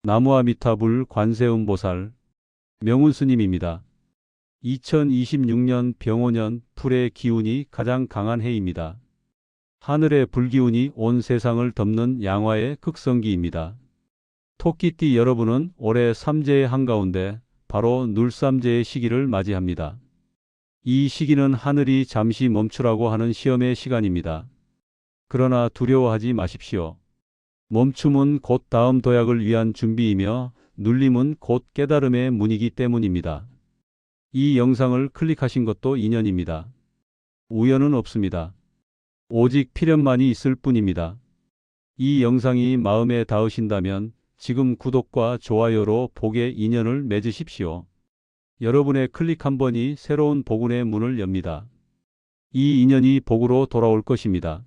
나무아미타불 관세음보살 명운스님입니다. 2026년 병오년 불의 기운이 가장 강한 해입니다. 하늘의 불기운이 온 세상을 덮는 양화의 극성기입니다. 토끼띠 여러분은 올해 삼재의 한가운데 바로 눌삼재의 시기를 맞이합니다. 이 시기는 하늘이 잠시 멈추라고 하는 시험의 시간입니다. 그러나 두려워하지 마십시오. 멈춤은 곧 다음 도약을 위한 준비이며 눌림은 곧 깨달음의 문이기 때문입니다. 이 영상을 클릭하신 것도 인연입니다. 우연은 없습니다. 오직 필연만이 있을 뿐입니다. 이 영상이 마음에 닿으신다면 지금 구독과 좋아요로 복의 인연을 맺으십시오. 여러분의 클릭 한 번이 새로운 복운의 문을 엽니다. 이 인연이 복으로 돌아올 것입니다.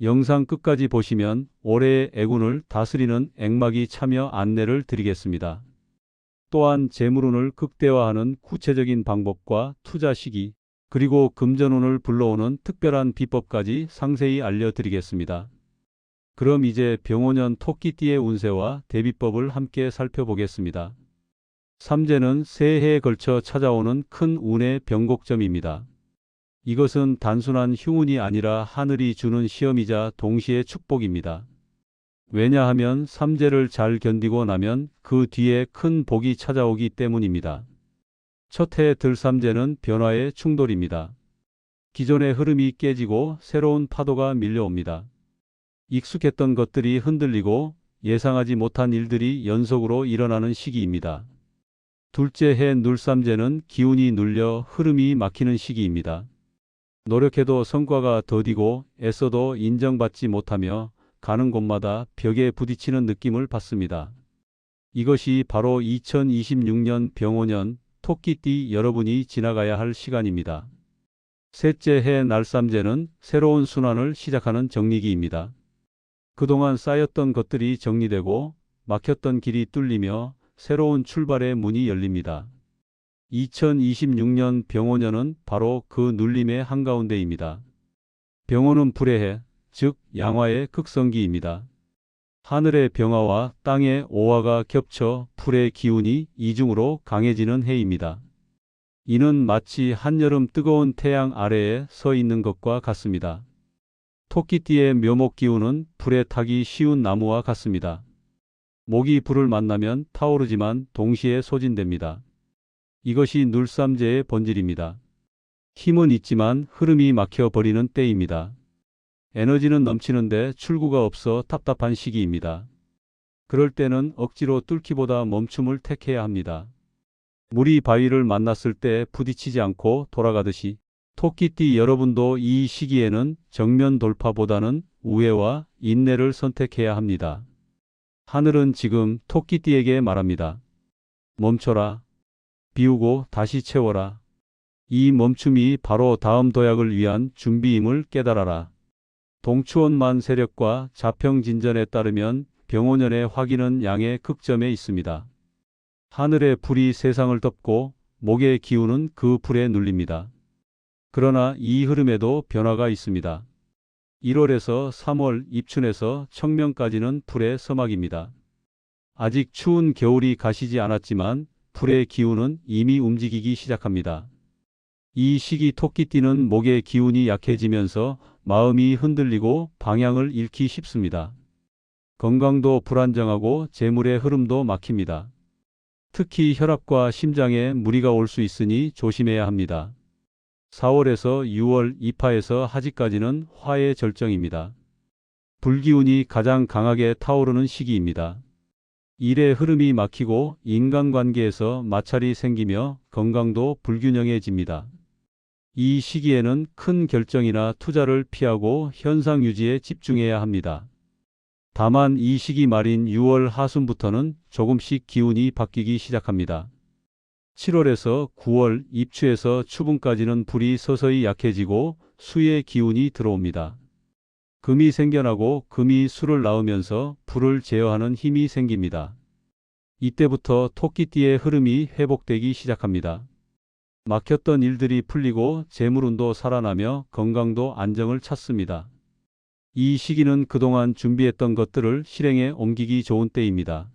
영상 끝까지 보시면 올해의 애군을 다스리는 액막이 참여 안내를 드리겠습니다. 또한 재물운을 극대화하는 구체적인 방법과 투자 시기, 그리고 금전운을 불러오는 특별한 비법까지 상세히 알려드리겠습니다. 그럼 이제 병오년 토끼띠의 운세와 대비법을 함께 살펴보겠습니다. 삼재는 새해에 걸쳐 찾아오는 큰 운의 변곡점입니다. 이것은 단순한 휴운이 아니라 하늘이 주는 시험이자 동시에 축복입니다. 왜냐하면 삼재를 잘 견디고 나면 그 뒤에 큰 복이 찾아오기 때문입니다. 첫 해 들삼재는 변화의 충돌입니다. 기존의 흐름이 깨지고 새로운 파도가 밀려옵니다. 익숙했던 것들이 흔들리고 예상하지 못한 일들이 연속으로 일어나는 시기입니다. 둘째 해 눌삼재는 기운이 눌려 흐름이 막히는 시기입니다. 노력해도 성과가 더디고 애써도 인정받지 못하며 가는 곳마다 벽에 부딪히는 느낌을 받습니다. 이것이 바로 2026년 병오년 토끼띠 여러분이 지나가야 할 시간입니다. 셋째 해 날삼재는 새로운 순환을 시작하는 정리기입니다. 그동안 쌓였던 것들이 정리되고 막혔던 길이 뚫리며 새로운 출발의 문이 열립니다. 2026년 병오년은 바로 그 눌림의 한가운데입니다. 병오는 불의 해, 즉 양화의 극성기입니다. 하늘의 병화와 땅의 오화가 겹쳐 불의 기운이 이중으로 강해지는 해입니다. 이는 마치 한여름 뜨거운 태양 아래에 서 있는 것과 같습니다. 토끼띠의 묘목 기운은 불에 타기 쉬운 나무와 같습니다. 목이 불을 만나면 타오르지만 동시에 소진됩니다. 이것이 눌삼재의 본질입니다. 힘은 있지만 흐름이 막혀버리는 때입니다. 에너지는 넘치는데 출구가 없어 답답한 시기입니다. 그럴 때는 억지로 뚫기보다 멈춤을 택해야 합니다. 물이 바위를 만났을 때 부딪히지 않고 돌아가듯이 토끼띠 여러분도 이 시기에는 정면 돌파보다는 우회와 인내를 선택해야 합니다. 하늘은 지금 토끼띠에게 말합니다. 멈춰라. 비우고 다시 채워라. 이 멈춤이 바로 다음 도약을 위한 준비임을 깨달아라. 동추원만 세력과 자평진전에 따르면 병오년의 화기는 양의 극점에 있습니다. 하늘의 불이 세상을 덮고 목의 기운은 그 불에 눌립니다. 그러나 이 흐름에도 변화가 있습니다. 1월에서 3월, 입춘에서 청명까지는 불의 서막입니다. 아직 추운 겨울이 가시지 않았지만 불의 기운은 이미 움직이기 시작합니다. 이 시기 토끼띠는 목의 기운이 약해지면서 마음이 흔들리고 방향을 잃기 쉽습니다. 건강도 불안정하고 재물의 흐름도 막힙니다. 특히 혈압과 심장에 무리가 올 수 있으니 조심해야 합니다. 4월에서 6월 이파에서 하지까지는 화의 절정입니다. 불기운이 가장 강하게 타오르는 시기입니다. 일의 흐름이 막히고 인간관계에서 마찰이 생기며 건강도 불균형해집니다. 이 시기에는 큰 결정이나 투자를 피하고 현상 유지에 집중해야 합니다. 다만 이 시기 말인 6월 하순부터는 조금씩 기운이 바뀌기 시작합니다. 7월에서 9월 입추에서 추분까지는 불이 서서히 약해지고 수의 기운이 들어옵니다. 금이 생겨나고 금이 수를 낳으면서 불을 제어하는 힘이 생깁니다. 이때부터 토끼띠의 흐름이 회복되기 시작합니다. 막혔던 일들이 풀리고 재물운도 살아나며 건강도 안정을 찾습니다. 이 시기는 그동안 준비했던 것들을 실행에 옮기기 좋은 때입니다.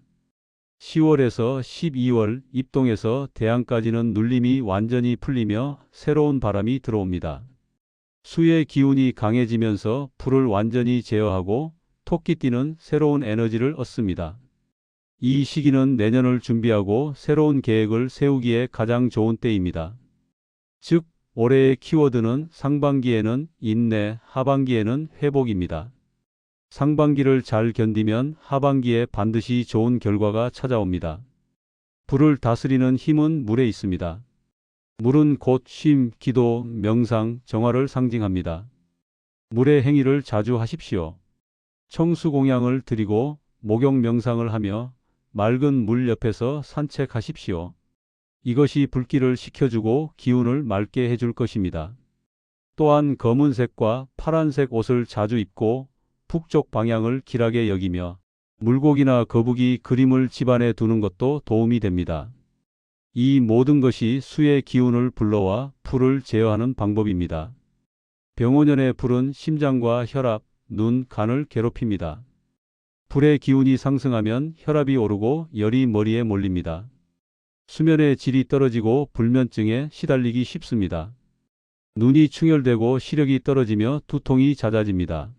10월에서 12월 입동에서 대양까지는 눌림이 완전히 풀리며 새로운 바람이 들어옵니다. 수의 기운이 강해지면서 불을 완전히 제어하고 토끼띠는 새로운 에너지를 얻습니다. 이 시기는 내년을 준비하고 새로운 계획을 세우기에 가장 좋은 때입니다. 즉, 올해의 키워드는 상반기에는 인내, 하반기에는 회복입니다. 상반기를 잘 견디면 하반기에 반드시 좋은 결과가 찾아옵니다. 불을 다스리는 힘은 물에 있습니다. 물은 곧 쉼, 기도, 명상, 정화를 상징합니다. 물의 행위를 자주 하십시오. 청수공양을 드리고 목욕 명상을 하며 맑은 물 옆에서 산책하십시오. 이것이 불길을 식혀주고 기운을 맑게 해줄 것입니다. 또한 검은색과 파란색 옷을 자주 입고 북쪽 방향을 길하게 여기며 물고기나 거북이 그림을 집안에 두는 것도 도움이 됩니다. 이 모든 것이 수의 기운을 불러와 불을 제어하는 방법입니다. 병오년의 불은 심장과 혈압, 눈, 간을 괴롭힙니다. 불의 기운이 상승하면 혈압이 오르고 열이 머리에 몰립니다. 수면의 질이 떨어지고 불면증에 시달리기 쉽습니다. 눈이 충혈되고 시력이 떨어지며 두통이 잦아집니다.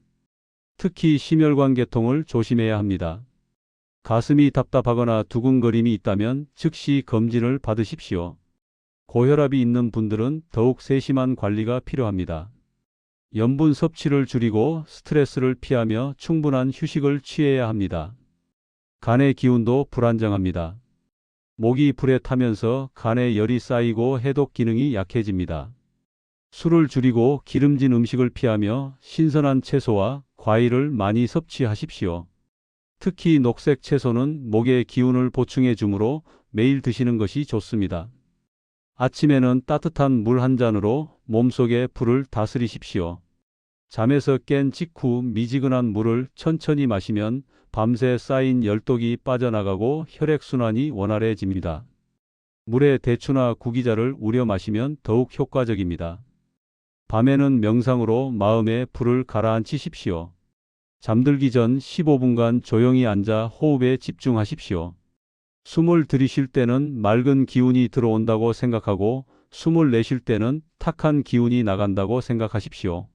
특히 심혈관 계통을 조심해야 합니다. 가슴이 답답하거나 두근거림이 있다면 즉시 검진을 받으십시오. 고혈압이 있는 분들은 더욱 세심한 관리가 필요합니다. 염분 섭취를 줄이고 스트레스를 피하며 충분한 휴식을 취해야 합니다. 간의 기운도 불안정합니다. 목이 불에 타면서 간에 열이 쌓이고 해독 기능이 약해집니다. 술을 줄이고 기름진 음식을 피하며 신선한 채소와 과일을 많이 섭취하십시오. 특히 녹색 채소는 목의 기운을 보충해 주므로 매일 드시는 것이 좋습니다. 아침에는 따뜻한 물 한 잔으로 몸속의 불을 다스리십시오. 잠에서 깬 직후 미지근한 물을 천천히 마시면 밤새 쌓인 열독이 빠져나가고 혈액순환이 원활해집니다. 물에 대추나 구기자를 우려 마시면 더욱 효과적입니다. 밤에는 명상으로 마음의 불을 가라앉히십시오. 잠들기 전 15분간 조용히 앉아 호흡에 집중하십시오. 숨을 들이쉴 때는 맑은 기운이 들어온다고 생각하고 숨을 내쉴 때는 탁한 기운이 나간다고 생각하십시오.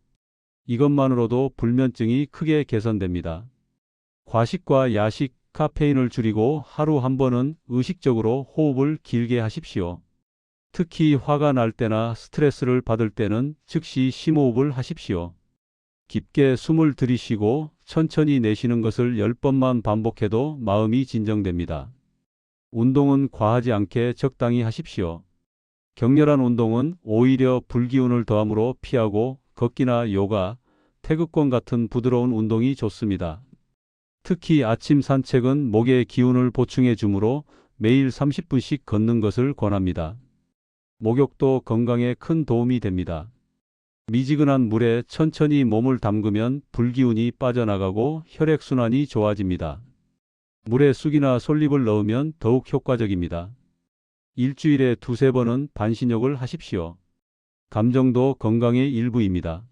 이것만으로도 불면증이 크게 개선됩니다. 과식과 야식, 카페인을 줄이고 하루 한 번은 의식적으로 호흡을 길게 하십시오. 특히 화가 날 때나 스트레스를 받을 때는 즉시 심호흡을 하십시오. 깊게 숨을 들이쉬고 천천히 내쉬는 것을 10번만 반복해도 마음이 진정됩니다. 운동은 과하지 않게 적당히 하십시오. 격렬한 운동은 오히려 불기운을 더함으로 피하고 걷기나 요가, 태극권 같은 부드러운 운동이 좋습니다. 특히 아침 산책은 목의 기운을 보충해 주므로 매일 30분씩 걷는 것을 권합니다. 목욕도 건강에 큰 도움이 됩니다. 미지근한 물에 천천히 몸을 담그면 불기운이 빠져나가고 혈액순환이 좋아집니다. 물에 쑥이나 솔잎을 넣으면 더욱 효과적입니다. 일주일에 2~3번은 반신욕을 하십시오. 감정도 건강의 일부입니다.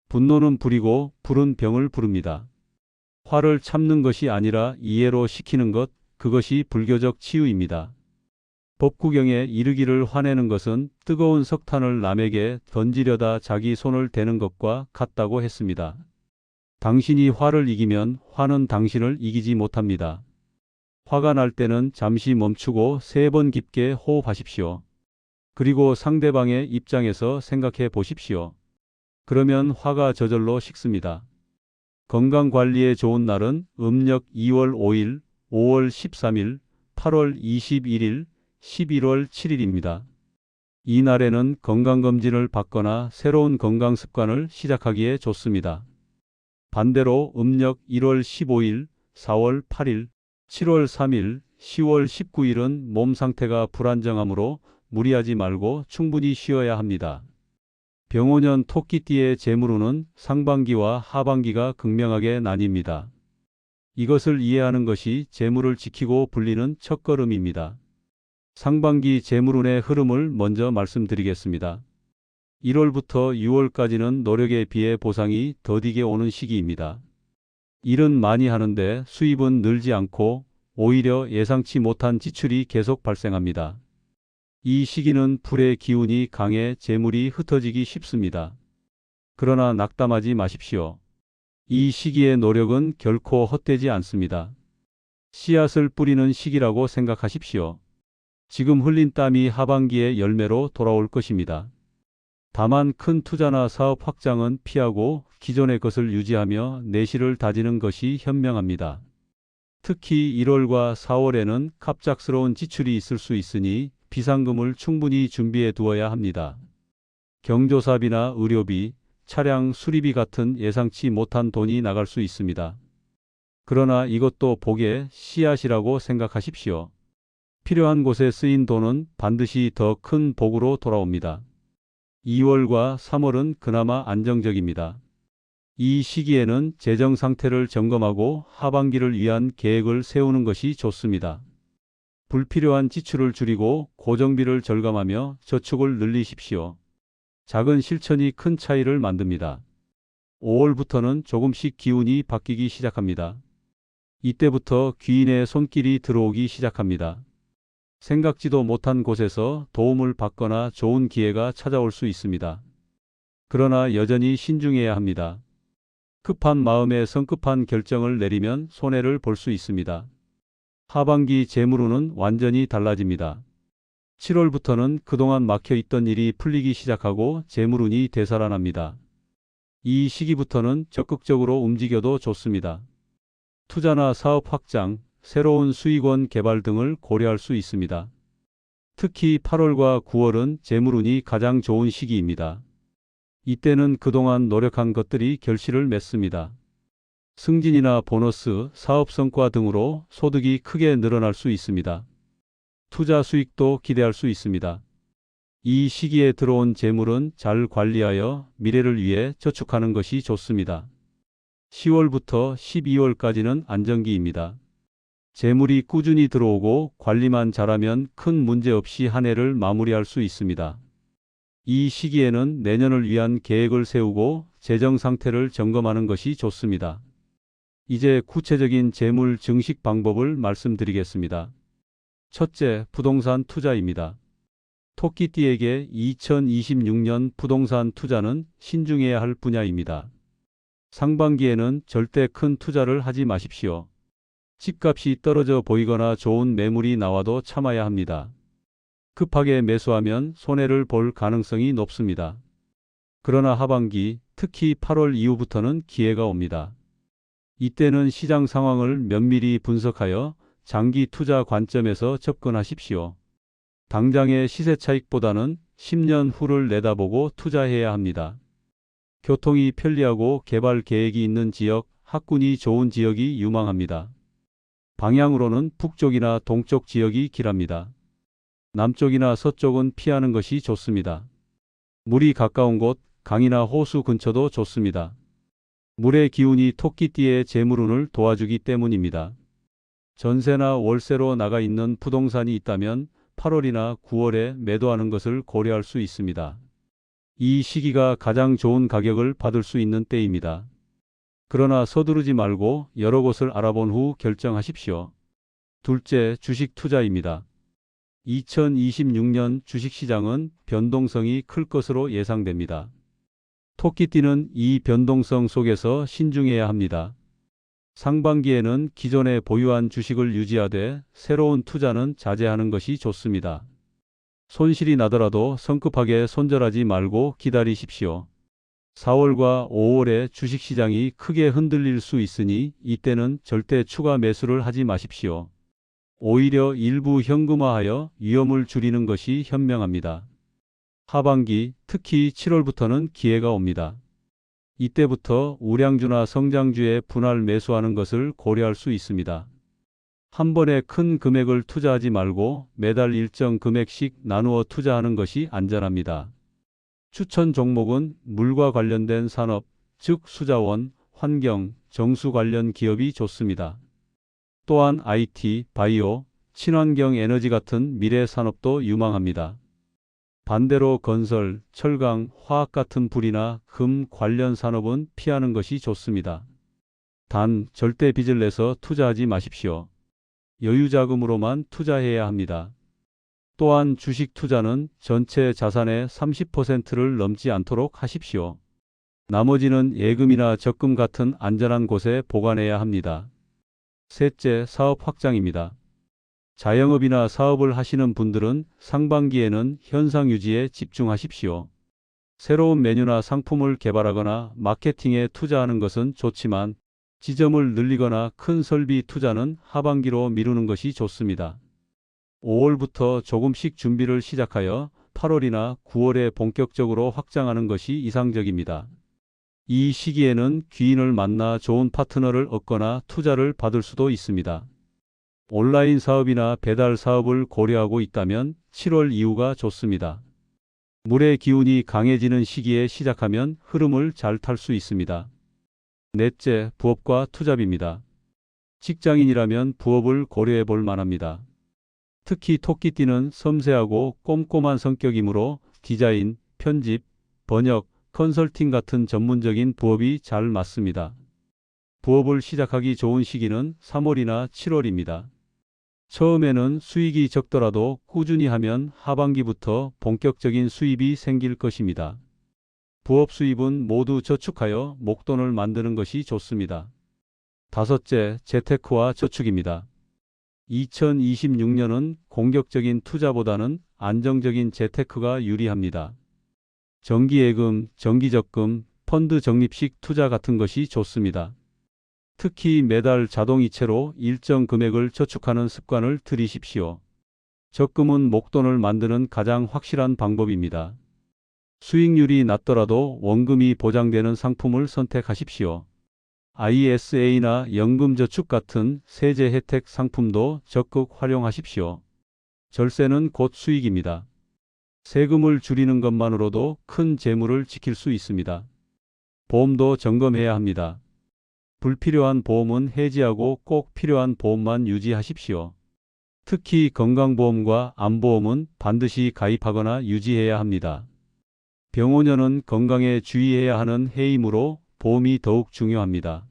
분노는 불이고 불은 병을 부릅니다. 화를 참는 것이 아니라 이해로 시키는 것, 그것이 불교적 치유입니다. 법구경에 이르기를 화내는 것은 뜨거운 석탄을 남에게 던지려다 자기 손을 대는 것과 같다고 했습니다. 당신이 화를 이기면 화는 당신을 이기지 못합니다. 화가 날 때는 잠시 멈추고 3번 깊게 호흡하십시오. 그리고 상대방의 입장에서 생각해 보십시오. 그러면 화가 저절로 식습니다. 건강관리에 좋은 날은 음력 2월 5일, 5월 13일, 8월 21일, 11월 7일입니다. 이 날에는 건강검진을 받거나 새로운 건강습관을 시작하기에 좋습니다. 반대로 음력 1월 15일, 4월 8일, 7월 3일, 10월 19일은 몸 상태가 불안정하므로 무리하지 말고 충분히 쉬어야 합니다. 병오년 토끼띠의 재물운은 상반기와 하반기가 극명하게 나뉩니다. 이것을 이해하는 것이 재물을 지키고 불리는 첫걸음입니다. 상반기 재물운의 흐름을 먼저 말씀드리겠습니다. 1월부터 6월까지는 노력에 비해 보상이 더디게 오는 시기입니다. 일은 많이 하는데 수입은 늘지 않고 오히려 예상치 못한 지출이 계속 발생합니다. 이 시기는 불의 기운이 강해 재물이 흩어지기 쉽습니다. 그러나 낙담하지 마십시오. 이 시기의 노력은 결코 헛되지 않습니다. 씨앗을 뿌리는 시기라고 생각하십시오. 지금 흘린 땀이 하반기의 열매로 돌아올 것입니다. 다만 큰 투자나 사업 확장은 피하고 기존의 것을 유지하며 내실을 다지는 것이 현명합니다. 특히 1월과 4월에는 갑작스러운 지출이 있을 수 있으니 비상금을 충분히 준비해 두어야 합니다. 경조사비나 의료비, 차량 수리비 같은 예상치 못한 돈이 나갈 수 있습니다. 그러나 이것도 복의 씨앗이라고 생각하십시오. 필요한 곳에 쓰인 돈은 반드시 더 큰 복으로 돌아옵니다. 2월과 3월은 그나마 안정적입니다. 이 시기에는 재정 상태를 점검하고 하반기를 위한 계획을 세우는 것이 좋습니다. 불필요한 지출을 줄이고 고정비를 절감하며 저축을 늘리십시오. 작은 실천이 큰 차이를 만듭니다. 5월부터는 조금씩 기운이 바뀌기 시작합니다. 이때부터 귀인의 손길이 들어오기 시작합니다. 생각지도 못한 곳에서 도움을 받거나 좋은 기회가 찾아올 수 있습니다. 그러나 여전히 신중해야 합니다. 급한 마음에 성급한 결정을 내리면 손해를 볼 수 있습니다. 하반기 재물운은 완전히 달라집니다. 7월부터는 그동안 막혀있던 일이 풀리기 시작하고 재물운이 되살아납니다. 이 시기부터는 적극적으로 움직여도 좋습니다. 투자나 사업 확장, 새로운 수익원 개발 등을 고려할 수 있습니다. 특히 8월과 9월은 재물운이 가장 좋은 시기입니다. 이때는 그동안 노력한 것들이 결실을 맺습니다. 승진이나 보너스, 사업 성과 등으로 소득이 크게 늘어날 수 있습니다. 투자 수익도 기대할 수 있습니다. 이 시기에 들어온 재물은 잘 관리하여 미래를 위해 저축하는 것이 좋습니다. 10월부터 12월까지는 안정기입니다. 재물이 꾸준히 들어오고 관리만 잘하면 큰 문제 없이 한 해를 마무리할 수 있습니다. 이 시기에는 내년을 위한 계획을 세우고 재정 상태를 점검하는 것이 좋습니다. 이제 구체적인 재물 증식 방법을 말씀드리겠습니다. 첫째, 부동산 투자입니다. 토끼띠에게 2026년 부동산 투자는 신중해야 할 분야입니다. 상반기에는 절대 큰 투자를 하지 마십시오. 집값이 떨어져 보이거나 좋은 매물이 나와도 참아야 합니다. 급하게 매수하면 손해를 볼 가능성이 높습니다. 그러나 하반기, 특히 8월 이후부터는 기회가 옵니다. 이때는 시장 상황을 면밀히 분석하여 장기 투자 관점에서 접근하십시오. 당장의 시세 차익보다는 10년 후를 내다보고 투자해야 합니다. 교통이 편리하고 개발 계획이 있는 지역, 학군이 좋은 지역이 유망합니다. 방향으로는 북쪽이나 동쪽 지역이 길합니다. 남쪽이나 서쪽은 피하는 것이 좋습니다. 물이 가까운 곳, 강이나 호수 근처도 좋습니다. 물의 기운이 토끼띠의 재물운을 도와주기 때문입니다. 전세나 월세로 나가 있는 부동산이 있다면 8월이나 9월에 매도하는 것을 고려할 수 있습니다. 이 시기가 가장 좋은 가격을 받을 수 있는 때입니다. 그러나 서두르지 말고 여러 곳을 알아본 후 결정하십시오. 둘째, 주식 투자입니다. 2026년 주식시장은 변동성이 클 것으로 예상됩니다. 토끼띠는 이 변동성 속에서 신중해야 합니다. 상반기에는 기존에 보유한 주식을 유지하되 새로운 투자는 자제하는 것이 좋습니다. 손실이 나더라도 성급하게 손절하지 말고 기다리십시오. 4월과 5월에 주식시장이 크게 흔들릴 수 있으니 이때는 절대 추가 매수를 하지 마십시오. 오히려 일부 현금화하여 위험을 줄이는 것이 현명합니다. 하반기, 특히 7월부터는 기회가 옵니다. 이때부터 우량주나 성장주에 분할 매수하는 것을 고려할 수 있습니다. 한 번에 큰 금액을 투자하지 말고 매달 일정 금액씩 나누어 투자하는 것이 안전합니다. 추천 종목은 물과 관련된 산업, 즉 수자원, 환경, 정수 관련 기업이 좋습니다. 또한 IT, 바이오, 친환경 에너지 같은 미래 산업도 유망합니다. 반대로 건설, 철강, 화학 같은 불이나 금 관련 산업은 피하는 것이 좋습니다. 단, 절대 빚을 내서 투자하지 마십시오. 여유 자금으로만 투자해야 합니다. 또한 주식 투자는 전체 자산의 30%를 넘지 않도록 하십시오. 나머지는 예금이나 적금 같은 안전한 곳에 보관해야 합니다. 셋째, 사업 확장입니다. 자영업이나 사업을 하시는 분들은 상반기에는 현상 유지에 집중하십시오. 새로운 메뉴나 상품을 개발하거나 마케팅에 투자하는 것은 좋지만 지점을 늘리거나 큰 설비 투자는 하반기로 미루는 것이 좋습니다. 5월부터 조금씩 준비를 시작하여 8월이나 9월에 본격적으로 확장하는 것이 이상적입니다. 이 시기에는 귀인을 만나 좋은 파트너를 얻거나 투자를 받을 수도 있습니다. 온라인 사업이나 배달 사업을 고려하고 있다면 7월 이후가 좋습니다. 물의 기운이 강해지는 시기에 시작하면 흐름을 잘 탈 수 있습니다. 넷째, 부업과 투잡입니다. 직장인이라면 부업을 고려해 볼 만합니다. 특히 토끼띠는 섬세하고 꼼꼼한 성격이므로 디자인, 편집, 번역, 컨설팅 같은 전문적인 부업이 잘 맞습니다. 부업을 시작하기 좋은 시기는 3월이나 7월입니다. 처음에는 수익이 적더라도 꾸준히 하면 하반기부터 본격적인 수입이 생길 것입니다. 부업 수입은 모두 저축하여 목돈을 만드는 것이 좋습니다. 다섯째, 재테크와 저축입니다. 2026년은 공격적인 투자보다는 안정적인 재테크가 유리합니다. 정기예금, 정기적금, 펀드 적립식 투자 같은 것이 좋습니다. 특히 매달 자동이체로 일정 금액을 저축하는 습관을 들이십시오. 적금은 목돈을 만드는 가장 확실한 방법입니다. 수익률이 낮더라도 원금이 보장되는 상품을 선택하십시오. ISA나 연금저축 같은 세제 혜택 상품도 적극 활용하십시오. 절세는 곧 수익입니다. 세금을 줄이는 것만으로도 큰 재물을 지킬 수 있습니다. 보험도 점검해야 합니다. 불필요한 보험은 해지하고 꼭 필요한 보험만 유지하십시오. 특히 건강보험과 암보험은 반드시 가입하거나 유지해야 합니다. 병원연은 건강에 주의해야 하는 해이므로 보험이 더욱 중요합니다.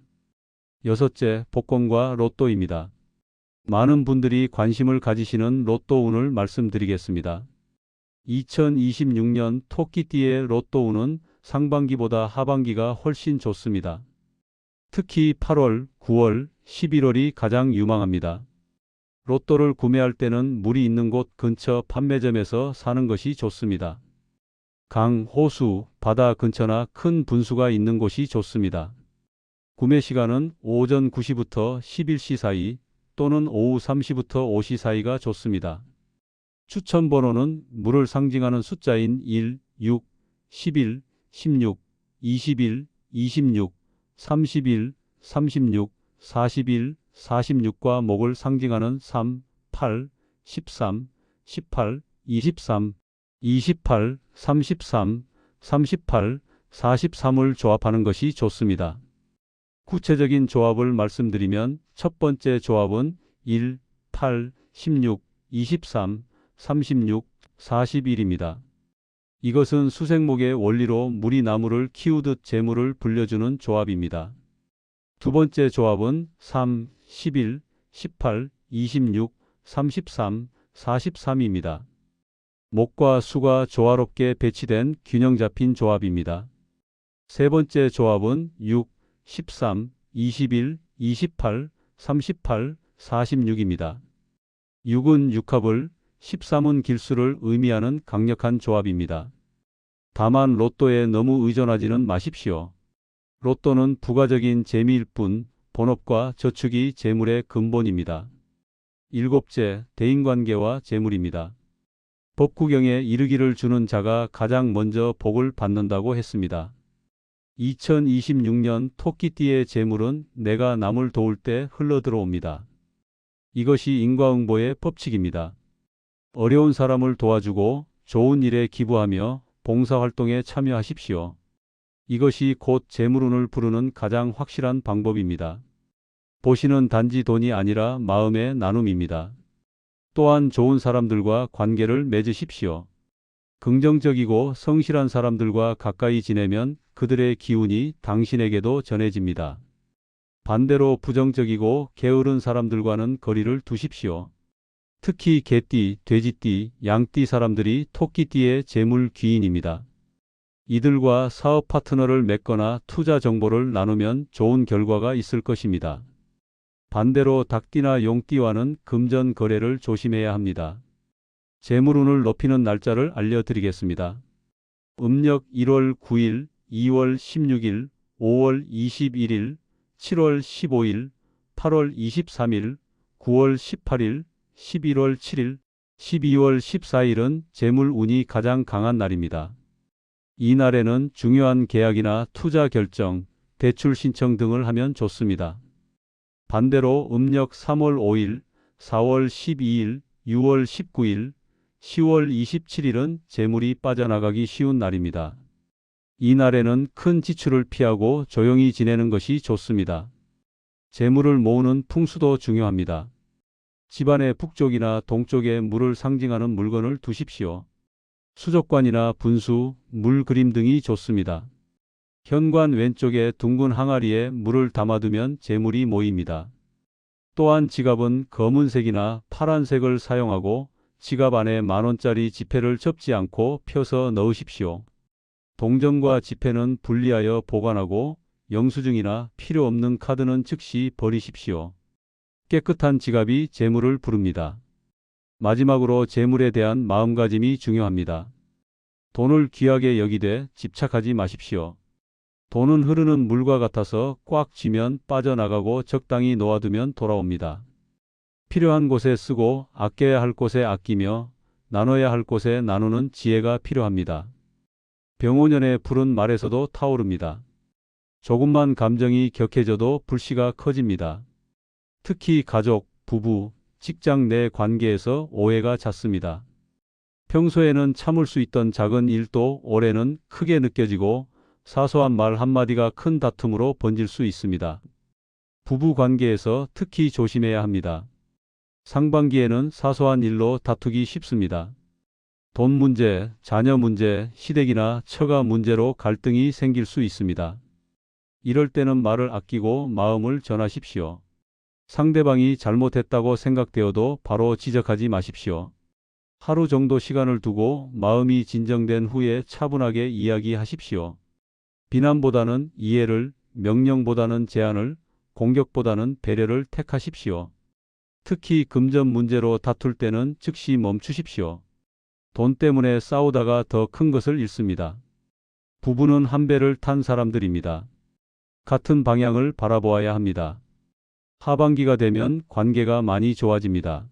여섯째, 복권과 로또입니다. 많은 분들이 관심을 가지시는 로또운을 말씀드리겠습니다. 2026년 토끼띠의 로또운은 상반기보다 하반기가 훨씬 좋습니다. 특히 8월, 9월, 11월이 가장 유망합니다. 로또를 구매할 때는 물이 있는 곳 근처 판매점에서 사는 것이 좋습니다. 강, 호수, 바다 근처나 큰 분수가 있는 곳이 좋습니다. 구매 시간은 오전 9시부터 11시 사이 또는 오후 3시부터 5시 사이가 좋습니다. 추천 번호는 물을 상징하는 숫자인 1, 6, 11, 16, 21, 26, 31, 36, 41, 46과 목을 상징하는 3, 8, 13, 18, 23, 28, 33, 38, 43을 조합하는 것이 좋습니다. 구체적인 조합을 말씀드리면 첫 번째 조합은 1, 8, 16, 23, 36, 41입니다. 이것은 수생목의 원리로 물이 나무를 키우듯 재물을 불려주는 조합입니다. 두 번째 조합은 3, 11, 18, 26, 33, 43입니다. 목과 수가 조화롭게 배치된 균형 잡힌 조합입니다. 세 번째 조합은 6, 13, 21, 28, 38, 46입니다. 6은 육합을, 13은 길수를 의미하는 강력한 조합입니다. 다만 로또에 너무 의존하지는 마십시오. 로또는 부가적인 재미일 뿐 본업과 저축이 재물의 근본입니다. 일곱째, 대인관계와 재물입니다. 법구경에 이르기를 주는 자가 가장 먼저 복을 받는다고 했습니다. 2026년 토끼띠의 재물은 내가 남을 도울 때 흘러들어옵니다. 이것이 인과응보의 법칙입니다. 어려운 사람을 도와주고 좋은 일에 기부하며 봉사활동에 참여하십시오. 이것이 곧 재물운을 부르는 가장 확실한 방법입니다. 보시는 단지 돈이 아니라 마음의 나눔입니다. 또한 좋은 사람들과 관계를 맺으십시오. 긍정적이고 성실한 사람들과 가까이 지내면 그들의 기운이 당신에게도 전해집니다. 반대로 부정적이고 게으른 사람들과는 거리를 두십시오. 특히 개띠, 돼지띠, 양띠 사람들이 토끼띠의 재물 귀인입니다. 이들과 사업 파트너를 맺거나 투자 정보를 나누면 좋은 결과가 있을 것입니다. 반대로 닭띠나 용띠와는 금전 거래를 조심해야 합니다. 재물운을 높이는 날짜를 알려드리겠습니다. 음력 1월 9일, 2월 16일, 5월 21일, 7월 15일, 8월 23일, 9월 18일, 11월 7일, 12월 14일은 재물운이 가장 강한 날입니다. 이 날에는 중요한 계약이나 투자 결정, 대출 신청 등을 하면 좋습니다. 반대로 음력 3월 5일, 4월 12일, 6월 19일, 10월 27일은 재물이 빠져나가기 쉬운 날입니다. 이 날에는 큰 지출을 피하고 조용히 지내는 것이 좋습니다. 재물을 모으는 풍수도 중요합니다. 집안의 북쪽이나 동쪽에 물을 상징하는 물건을 두십시오. 수족관이나 분수, 물 그림 등이 좋습니다. 현관 왼쪽에 둥근 항아리에 물을 담아두면 재물이 모입니다. 또한 지갑은 검은색이나 파란색을 사용하고 지갑 안에 10,000원짜리 지폐를 접지 않고 펴서 넣으십시오. 동전과 지폐는 분리하여 보관하고 영수증이나 필요 없는 카드는 즉시 버리십시오. 깨끗한 지갑이 재물을 부릅니다. 마지막으로 재물에 대한 마음가짐이 중요합니다. 돈을 귀하게 여기되 집착하지 마십시오. 돈은 흐르는 물과 같아서 꽉 쥐면 빠져나가고 적당히 놓아두면 돌아옵니다. 필요한 곳에 쓰고 아껴야 할 곳에 아끼며 나눠야 할 곳에 나누는 지혜가 필요합니다. 병오년의 불은 말에서도 타오릅니다. 조금만 감정이 격해져도 불씨가 커집니다. 특히 가족, 부부, 직장 내 관계에서 오해가 잦습니다. 평소에는 참을 수 있던 작은 일도 올해는 크게 느껴지고 사소한 말 한마디가 큰 다툼으로 번질 수 있습니다. 부부 관계에서 특히 조심해야 합니다. 상반기에는 사소한 일로 다투기 쉽습니다. 돈 문제, 자녀 문제, 시댁이나 처가 문제로 갈등이 생길 수 있습니다. 이럴 때는 말을 아끼고 마음을 전하십시오. 상대방이 잘못했다고 생각되어도 바로 지적하지 마십시오. 하루 정도 시간을 두고 마음이 진정된 후에 차분하게 이야기하십시오. 비난보다는 이해를, 명령보다는 제안을, 공격보다는 배려를 택하십시오. 특히 금전 문제로 다툴 때는 즉시 멈추십시오. 돈 때문에 싸우다가 더 큰 것을 잃습니다. 부부는 한 배를 탄 사람들입니다. 같은 방향을 바라보아야 합니다. 하반기가 되면 관계가 많이 좋아집니다.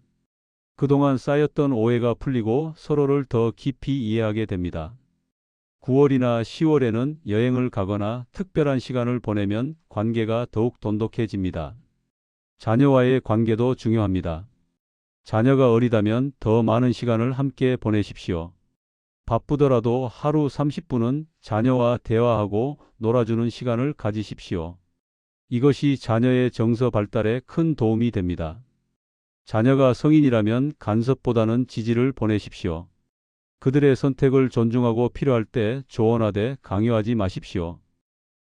그동안 쌓였던 오해가 풀리고 서로를 더 깊이 이해하게 됩니다. 9월이나 10월에는 여행을 가거나 특별한 시간을 보내면 관계가 더욱 돈독해집니다. 자녀와의 관계도 중요합니다. 자녀가 어리다면 더 많은 시간을 함께 보내십시오. 바쁘더라도 하루 30분은 자녀와 대화하고 놀아주는 시간을 가지십시오. 이것이 자녀의 정서 발달에 큰 도움이 됩니다. 자녀가 성인이라면 간섭보다는 지지를 보내십시오. 그들의 선택을 존중하고 필요할 때 조언하되 강요하지 마십시오.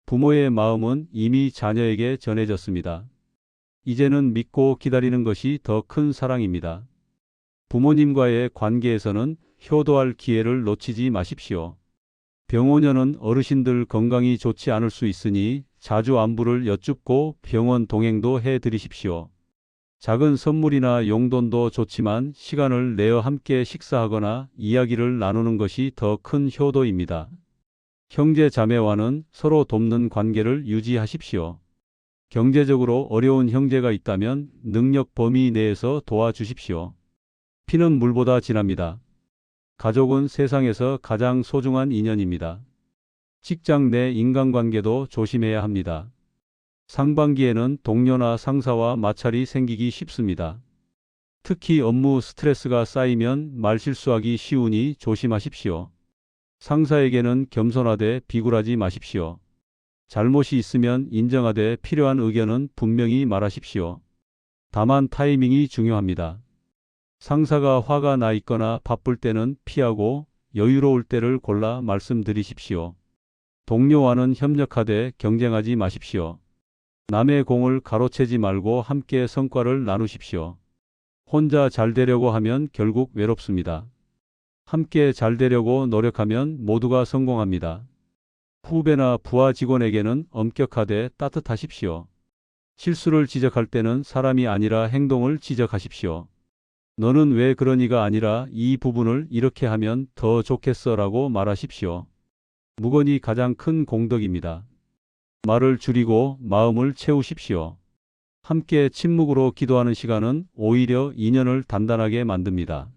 부모의 마음은 이미 자녀에게 전해졌습니다. 이제는 믿고 기다리는 것이 더 큰 사랑입니다. 부모님과의 관계에서는 효도할 기회를 놓치지 마십시오. 병오년은 어르신들 건강이 좋지 않을 수 있으니 자주 안부를 여쭙고 병원 동행도 해드리십시오. 작은 선물이나 용돈도 좋지만 시간을 내어 함께 식사하거나 이야기를 나누는 것이 더 큰 효도입니다. 형제 자매와는 서로 돕는 관계를 유지하십시오. 경제적으로 어려운 형제가 있다면 능력 범위 내에서 도와주십시오. 피는 물보다 진합니다. 가족은 세상에서 가장 소중한 인연입니다. 직장 내 인간관계도 조심해야 합니다. 상반기에는 동료나 상사와 마찰이 생기기 쉽습니다. 특히 업무 스트레스가 쌓이면 말실수하기 쉬우니 조심하십시오. 상사에게는 겸손하되 비굴하지 마십시오. 잘못이 있으면 인정하되 필요한 의견은 분명히 말하십시오. 다만 타이밍이 중요합니다. 상사가 화가 나 있거나 바쁠 때는 피하고 여유로울 때를 골라 말씀드리십시오. 동료와는 협력하되 경쟁하지 마십시오. 남의 공을 가로채지 말고 함께 성과를 나누십시오. 혼자 잘 되려고 하면 결국 외롭습니다. 함께 잘 되려고 노력하면 모두가 성공합니다. 후배나 부하 직원에게는 엄격하되 따뜻하십시오. 실수를 지적할 때는 사람이 아니라 행동을 지적하십시오. 너는 왜 그러니가 아니라 이 부분을 이렇게 하면 더 좋겠어라고 말하십시오. 묵언이 가장 큰 공덕입니다. 말을 줄이고 마음을 채우십시오. 함께 침묵으로 기도하는 시간은 오히려 인연을 단단하게 만듭니다.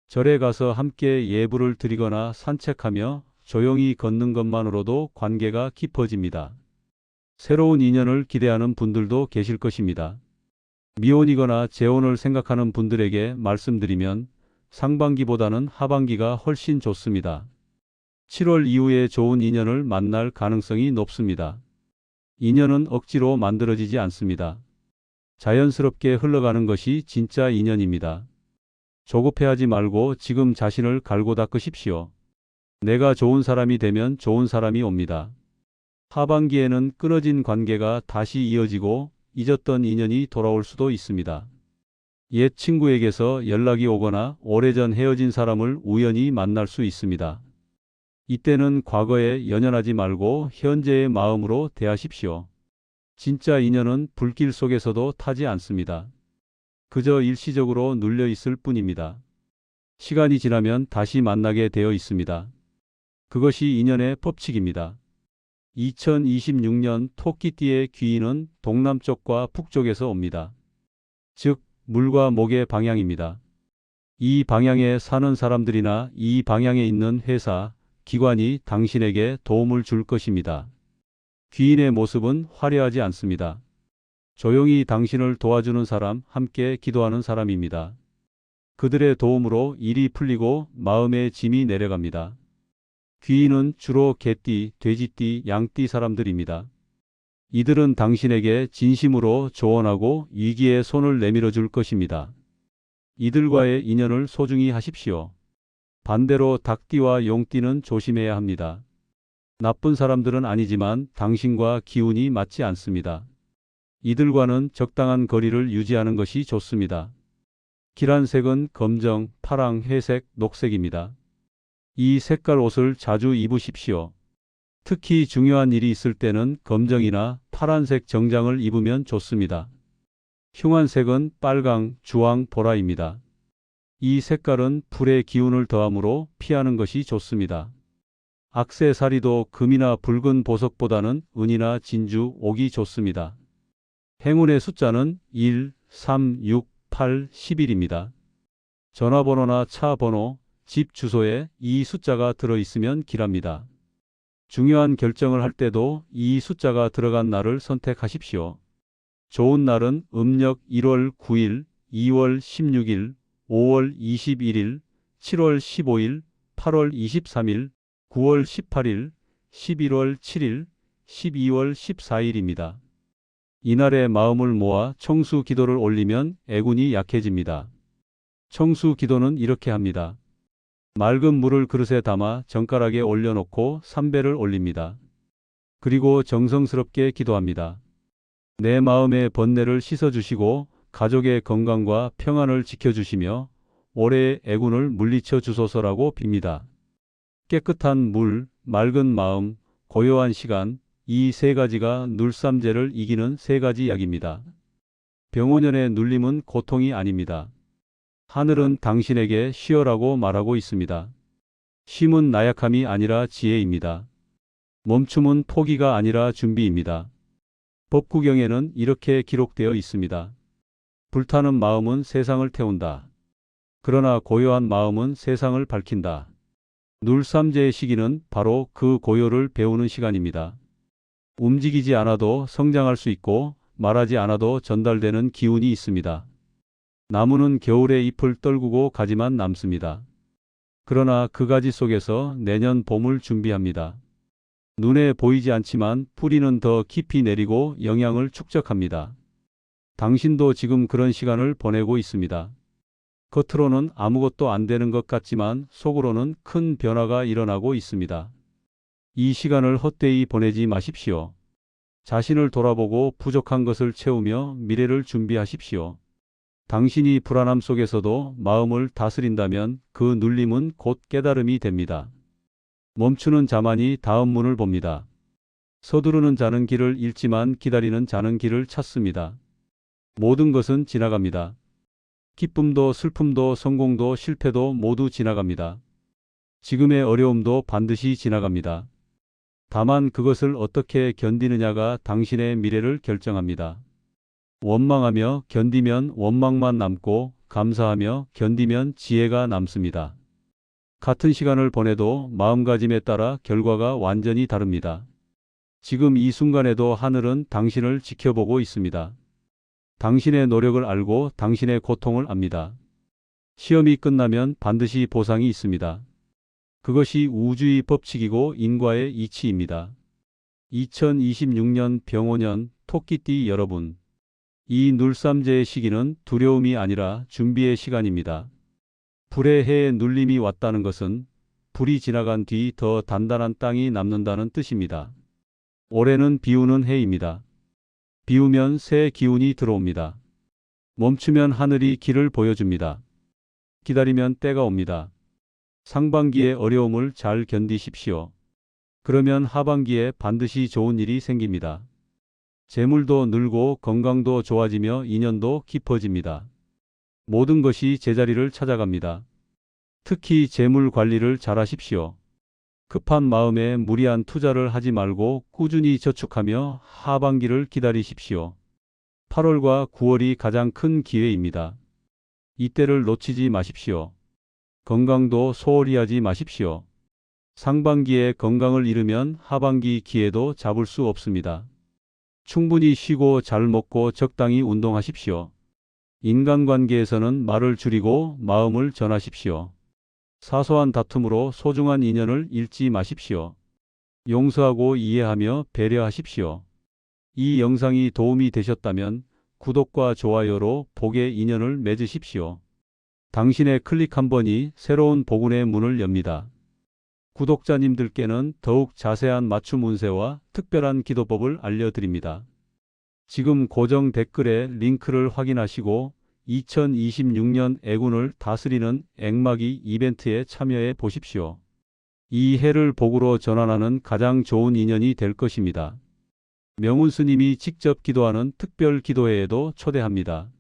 절에 가서 함께 예불을 드리거나 산책하며 조용히 걷는 것만으로도 관계가 깊어집니다. 새로운 인연을 기대하는 분들도 계실 것입니다. 미혼이거나 재혼을 생각하는 분들에게 말씀드리면 상반기보다는 하반기가 훨씬 좋습니다. 7월 이후에 좋은 인연을 만날 가능성이 높습니다. 인연은 억지로 만들어지지 않습니다. 자연스럽게 흘러가는 것이 진짜 인연입니다. 조급해하지 말고 지금 자신을 갈고 닦으십시오. 내가 좋은 사람이 되면 좋은 사람이 옵니다. 하반기에는 끊어진 관계가 다시 이어지고 잊었던 인연이 돌아올 수도 있습니다. 옛 친구에게서 연락이 오거나 오래전 헤어진 사람을 우연히 만날 수 있습니다. 이때는 과거에 연연하지 말고 현재의 마음으로 대하십시오. 진짜 인연은 불길 속에서도 타지 않습니다. 그저 일시적으로 눌려 있을 뿐입니다. 시간이 지나면 다시 만나게 되어 있습니다. 그것이 인연의 법칙입니다. 2026년 토끼띠의 귀인은 동남쪽과 북쪽에서 옵니다. 즉, 물과 목의 방향입니다. 이 방향에 사는 사람들이나 이 방향에 있는 회사, 기관이 당신에게 도움을 줄 것입니다. 귀인의 모습은 화려하지 않습니다. 조용히 당신을 도와주는 사람, 함께 기도하는 사람입니다. 그들의 도움으로 일이 풀리고 마음의 짐이 내려갑니다. 귀인은 주로 개띠, 돼지띠, 양띠 사람들입니다. 이들은 당신에게 진심으로 조언하고 위기에 손을 내밀어 줄 것입니다. 이들과의 인연을 소중히 하십시오. 반대로 닭띠와 용띠는 조심해야 합니다. 나쁜 사람들은 아니지만 당신과 기운이 맞지 않습니다. 이들과는 적당한 거리를 유지하는 것이 좋습니다. 길한 색은 검정, 파랑, 회색, 녹색입니다. 이 색깔 옷을 자주 입으십시오. 특히 중요한 일이 있을 때는 검정이나 파란색 정장을 입으면 좋습니다. 흉한 색은 빨강, 주황, 보라입니다. 이 색깔은 불의 기운을 더하므로 피하는 것이 좋습니다. 액세서리도 금이나 붉은 보석보다는 은이나 진주, 옥이 좋습니다. 행운의 숫자는 1, 3, 6, 8, 11입니다. 전화번호나 차 번호, 집 주소에 이 숫자가 들어있으면 길합니다. 중요한 결정을 할 때도 이 숫자가 들어간 날을 선택하십시오. 좋은 날은 음력 1월 9일, 2월 16일, 5월 21일, 7월 15일, 8월 23일, 9월 18일, 11월 7일, 12월 14일입니다. 이날에 마음을 모아 청수 기도를 올리면 애군이 약해집니다. 청수 기도는 이렇게 합니다. 맑은 물을 그릇에 담아 젓가락에 올려놓고 3배를 올립니다. 그리고 정성스럽게 기도합니다. 내 마음의 번뇌를 씻어주시고 가족의 건강과 평안을 지켜주시며 올해의 애군을 물리쳐 주소서라고 빕니다. 깨끗한 물, 맑은 마음, 고요한 시간, 이 세 가지가 눌삼재를 이기는 세 가지 약입니다. 병원연의 눌림은 고통이 아닙니다. 하늘은 당신에게 쉬어라고 말하고 있습니다. 쉼은 나약함이 아니라 지혜입니다. 멈춤은 포기가 아니라 준비입니다. 법구경에는 이렇게 기록되어 있습니다. 불타는 마음은 세상을 태운다. 그러나 고요한 마음은 세상을 밝힌다. 눌삼재의 시기는 바로 그 고요를 배우는 시간입니다. 움직이지 않아도 성장할 수 있고 말하지 않아도 전달되는 기운이 있습니다. 나무는 겨울에 잎을 떨구고 가지만 남습니다. 그러나 그 가지 속에서 내년 봄을 준비합니다. 눈에 보이지 않지만 뿌리는 더 깊이 내리고 영양을 축적합니다. 당신도 지금 그런 시간을 보내고 있습니다. 겉으로는 아무것도 안 되는 것 같지만 속으로는 큰 변화가 일어나고 있습니다. 이 시간을 헛되이 보내지 마십시오. 자신을 돌아보고 부족한 것을 채우며 미래를 준비하십시오. 당신이 불안함 속에서도 마음을 다스린다면 그 눌림은 곧 깨달음이 됩니다. 멈추는 자만이 다음 문을 봅니다. 서두르는 자는 길을 잃지만 기다리는 자는 길을 찾습니다. 모든 것은 지나갑니다. 기쁨도 슬픔도 성공도 실패도 모두 지나갑니다. 지금의 어려움도 반드시 지나갑니다. 다만 그것을 어떻게 견디느냐가 당신의 미래를 결정합니다. 원망하며 견디면 원망만 남고 감사하며 견디면 지혜가 남습니다. 같은 시간을 보내도 마음가짐에 따라 결과가 완전히 다릅니다. 지금 이 순간에도 하늘은 당신을 지켜보고 있습니다. 당신의 노력을 알고 당신의 고통을 압니다. 시험이 끝나면 반드시 보상이 있습니다. 그것이 우주의 법칙이고 인과의 이치입니다. 2026년 병오년 토끼띠 여러분, 이 눌삼제의 시기는 두려움이 아니라 준비의 시간입니다. 불의 해에 눌림이 왔다는 것은 불이 지나간 뒤 더 단단한 땅이 남는다는 뜻입니다. 올해는 비우는 해입니다. 비우면 새 기운이 들어옵니다. 멈추면 하늘이 길을 보여줍니다. 기다리면 때가 옵니다. 상반기의 어려움을 잘 견디십시오. 그러면 하반기에 반드시 좋은 일이 생깁니다. 재물도 늘고 건강도 좋아지며 인연도 깊어집니다. 모든 것이 제자리를 찾아갑니다. 특히 재물 관리를 잘하십시오. 급한 마음에 무리한 투자를 하지 말고 꾸준히 저축하며 하반기를 기다리십시오. 8월과 9월이 가장 큰 기회입니다. 이때를 놓치지 마십시오. 건강도 소홀히 하지 마십시오. 상반기에 건강을 잃으면 하반기 기회도 잡을 수 없습니다. 충분히 쉬고 잘 먹고 적당히 운동하십시오. 인간관계에서는 말을 줄이고 마음을 전하십시오. 사소한 다툼으로 소중한 인연을 잃지 마십시오. 용서하고 이해하며 배려하십시오. 이 영상이 도움이 되셨다면 구독과 좋아요로 복의 인연을 맺으십시오. 당신의 클릭 한 번이 새로운 복운의 문을 엽니다. 구독자님들께는 더욱 자세한 맞춤 운세와 특별한 기도법을 알려드립니다. 지금 고정 댓글에 링크를 확인하시고 2026년 애군을 다스리는 액마기 이벤트에 참여해 보십시오. 이 해를 복으로 전환하는 가장 좋은 인연이 될 것입니다. 명운스님이 직접 기도하는 특별 기도회에도 초대합니다.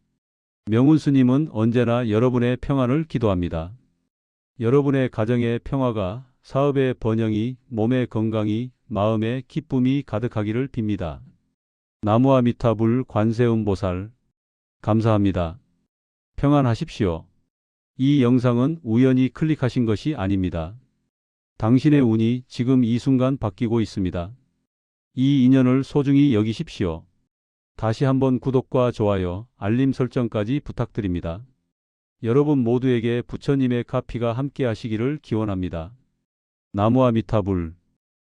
명운스님은 언제나 여러분의 평안을 기도합니다. 여러분의 가정의 평화가, 사업의 번영이, 몸의 건강이, 마음의 기쁨이 가득하기를 빕니다. 나무아미타불 관세음보살 감사합니다. 평안하십시오. 이 영상은 우연히 클릭하신 것이 아닙니다. 당신의 운이 지금 이 순간 바뀌고 있습니다. 이 인연을 소중히 여기십시오. 다시 한번 구독과 좋아요, 알림 설정까지 부탁드립니다. 여러분 모두에게 부처님의 카피가 함께 하시기를 기원합니다. 나무아미타불